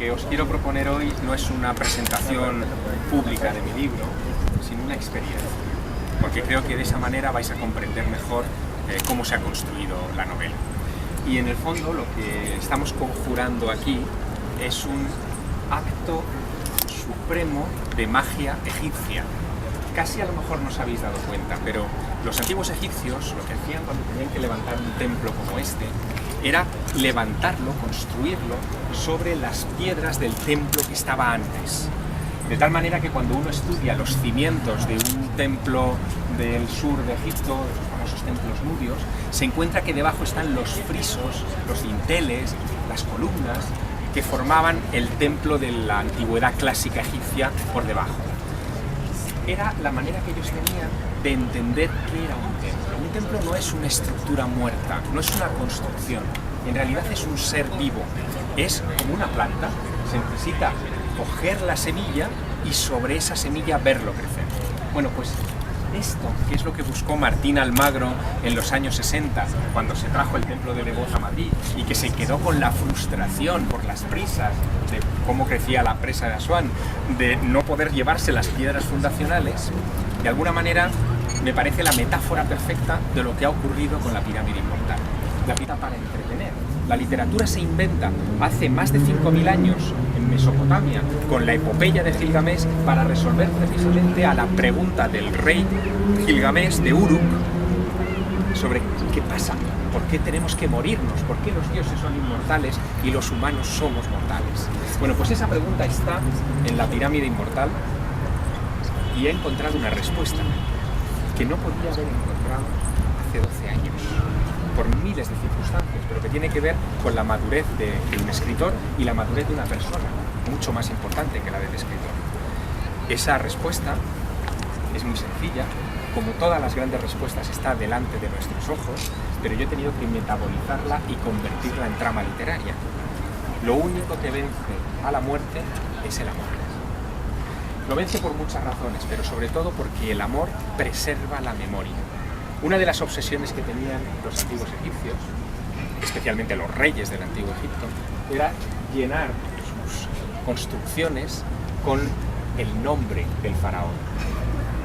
que os quiero proponer hoy no es una presentación pública de mi libro, sino una experiencia, porque creo que de esa manera vais a comprender mejor cómo se ha construido la novela. Y en el fondo lo que estamos conjurando aquí es un acto supremo de magia egipcia. Casi a lo mejor no os habéis dado cuenta, pero los antiguos egipcios lo que hacían cuando tenían que levantar un templo como este era levantarlo, construirlo sobre las piedras del templo que estaba antes. De tal manera que cuando uno estudia los cimientos de un templo del sur de Egipto, los famosos templos nubios, se encuentra que debajo están los frisos, los dinteles, las columnas que formaban el templo de la antigüedad clásica egipcia por debajo. Era la manera que ellos tenían de entender qué era un templo. Un templo no es una estructura muerta, no es una construcción, en realidad es un ser vivo, es como una planta, se necesita coger la semilla y sobre esa semilla verlo crecer. Bueno, pues esto, que es lo que buscó Martín Almagro en los años 60, cuando se trajo el templo de Leboz a Madrid y que se quedó con la frustración por las prisas de cómo crecía la presa de Asuán, de no poder llevarse las piedras fundacionales, de alguna manera me parece la metáfora perfecta de lo que ha ocurrido con la pirámide inmortal. La pirámide para entretener. La literatura se inventa hace más de 5.000 años en Mesopotamia con la epopeya de Gilgamesh para resolver precisamente a la pregunta del rey Gilgamesh de Uruk sobre qué pasa, por qué tenemos que morirnos, por qué los dioses son inmortales y los humanos somos mortales. Bueno, pues esa pregunta está en la pirámide inmortal y he encontrado una respuesta que no podía haber encontrado hace 12 años. Por miles de circunstancias, pero que tiene que ver con la madurez de un escritor y la madurez de una persona, mucho más importante que la del escritor. Esa respuesta es muy sencilla, como todas las grandes respuestas está delante de nuestros ojos, pero yo he tenido que metabolizarla y convertirla en trama literaria. Lo único que vence a la muerte es el amor. Lo vence por muchas razones, pero sobre todo porque el amor preserva la memoria. Una de las obsesiones que tenían los antiguos egipcios, especialmente los reyes del antiguo Egipto, era llenar sus construcciones con el nombre del faraón.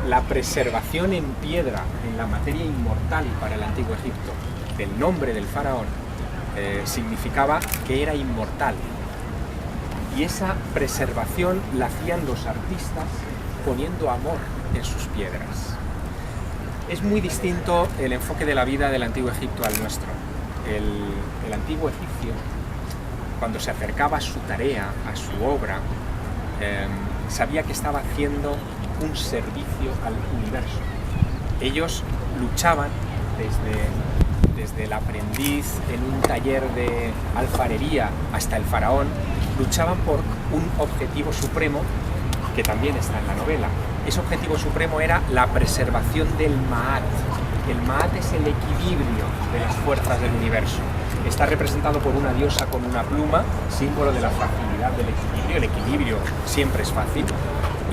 La preservación en piedra, en la materia inmortal para el antiguo Egipto, del nombre del faraón, significaba que era inmortal. Y esa preservación la hacían los artistas poniendo amor en sus piedras. Es muy distinto el enfoque de la vida del antiguo Egipto al nuestro. El antiguo egipcio, cuando se acercaba a su tarea, a su obra, sabía que estaba haciendo un servicio al universo. Ellos luchaban desde el aprendiz en un taller de alfarería hasta el faraón, luchaban por un objetivo supremo que también está en la novela. Ese objetivo supremo era la preservación del Ma'at. El Ma'at es el equilibrio de las fuerzas del universo. Está representado por una diosa con una pluma, símbolo de la fragilidad del equilibrio. El equilibrio siempre es fácil.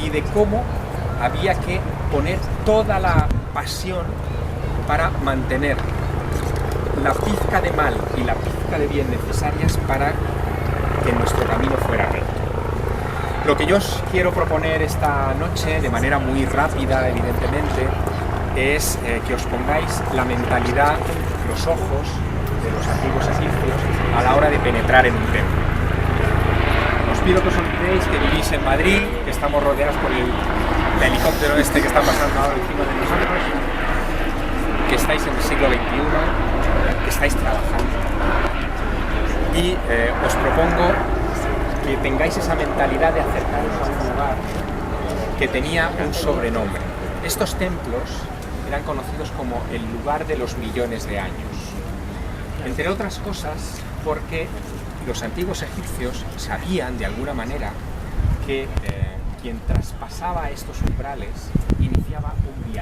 Y de cómo había que poner toda la pasión para mantener la pizca de mal y la pizca de bien necesarias para que nuestro camino fuera recto. Lo que yo os quiero proponer esta noche, de manera muy rápida, evidentemente, es que os pongáis la mentalidad, los ojos de los antiguos egipcios a la hora de penetrar en un templo. Os pido que os olvidéis que vivís en Madrid, que estamos rodeados por el helicóptero este que está pasando ahora encima de nosotros, que estáis en el siglo XXI, que estáis trabajando. Y os propongo que tengáis esa mentalidad de acercaros a un lugar que tenía un sobrenombre. Estos templos eran conocidos como el lugar de los millones de años. Entre otras cosas, porque los antiguos egipcios sabían, de alguna manera, que quien traspasaba estos umbrales iniciaba un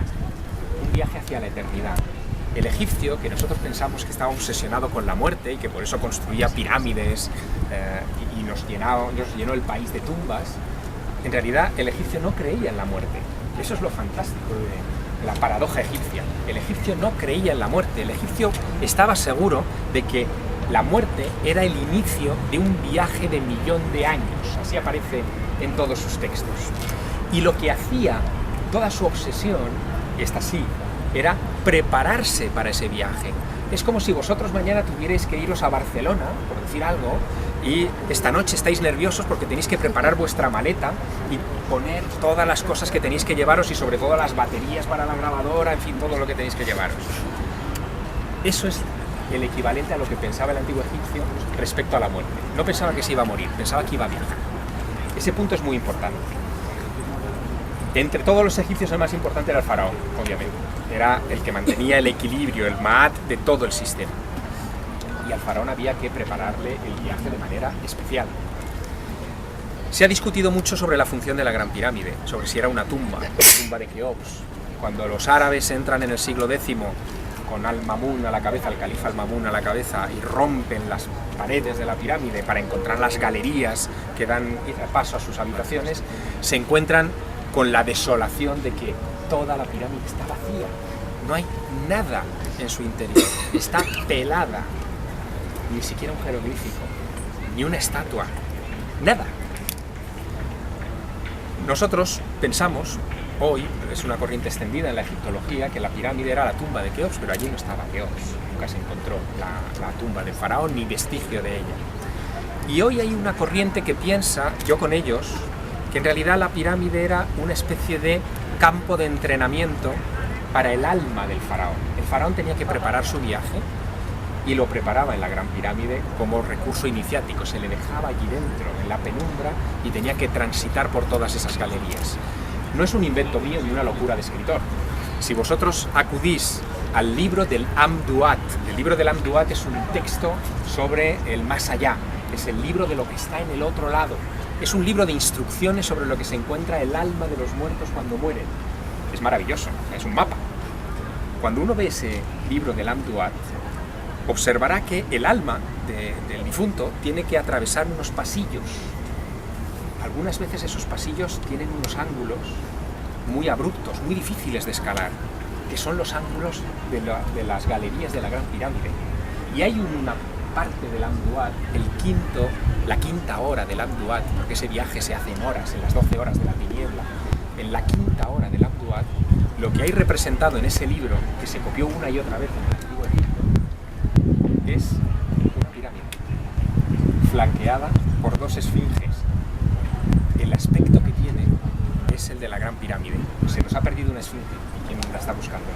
viaje hacia la eternidad. El egipcio, que nosotros pensamos que estaba obsesionado con la muerte y que por eso construía pirámides y nos llenó el país de tumbas, en realidad el egipcio no creía en la muerte. Eso es lo fantástico de la paradoja egipcia. El egipcio no creía en la muerte, el egipcio estaba seguro de que La muerte era el inicio de un viaje de 1.000.000 de años, así aparece en todos sus textos. Y lo que hacía toda su obsesión, esta sí, era prepararse para ese viaje. Es como si vosotros mañana tuvierais que iros a Barcelona, por decir algo, y esta noche estáis nerviosos porque tenéis que preparar vuestra maleta y poner todas las cosas que tenéis que llevaros y sobre todo las baterías para la grabadora, en fin, todo lo que tenéis que llevaros. Eso es el equivalente a lo que pensaba el antiguo egipcio respecto a la muerte. No pensaba que se iba a morir, pensaba que iba a viajar. Ese punto es muy importante. Entre todos los egipcios el más importante era el faraón, obviamente. Era el que mantenía el equilibrio, el Maat de todo el sistema. Y al faraón había que prepararle el viaje de manera especial. Se ha discutido mucho sobre la función de la Gran Pirámide, sobre si era una tumba de Keops. Cuando los árabes entran en el siglo X con Al-Mamun a la cabeza, el califa Al-Mamun a la cabeza, y rompen las paredes de la pirámide para encontrar las galerías que dan paso a sus habitaciones, se encuentran con la desolación de que toda la pirámide está vacía. No hay nada en su interior, está pelada. Ni siquiera un jeroglífico, ni una estatua, nada. Nosotros pensamos, hoy, es una corriente extendida en la egiptología, que la pirámide era la tumba de Keops, pero allí no estaba Keops, nunca se encontró la tumba del faraón ni vestigio de ella. Y hoy hay una corriente que piensa, yo con ellos, que en realidad la pirámide era una especie de campo de entrenamiento para el alma del faraón. El faraón tenía que preparar su viaje y lo preparaba en la Gran Pirámide como recurso iniciático. Se le dejaba allí dentro, en la penumbra, y tenía que transitar por todas esas galerías. No es un invento mío ni una locura de escritor. Si vosotros acudís al libro del Amduat, el libro del Amduat es un texto sobre el más allá, es el libro de lo que está en el otro lado. Es un libro de instrucciones sobre lo que se encuentra el alma de los muertos cuando mueren. Es maravilloso, es un mapa. Cuando uno ve ese libro del Amduat, observará que el alma del difunto tiene que atravesar unos pasillos. Algunas veces esos pasillos tienen unos ángulos muy abruptos, muy difíciles de escalar, que son los ángulos de las galerías de la Gran Pirámide. Y hay una parte del Amduat, la quinta hora del Amduat, porque ese viaje se hace en horas, en las 12 horas de la tiniebla. En la quinta hora del Amduat, lo que hay representado en ese libro, que se copió una y otra vez en el antiguo Egipto, es una pirámide flanqueada por dos esfinges. El aspecto que tiene es el de la Gran Pirámide. Se nos ha perdido una esfinge. ¿Quién la está buscando?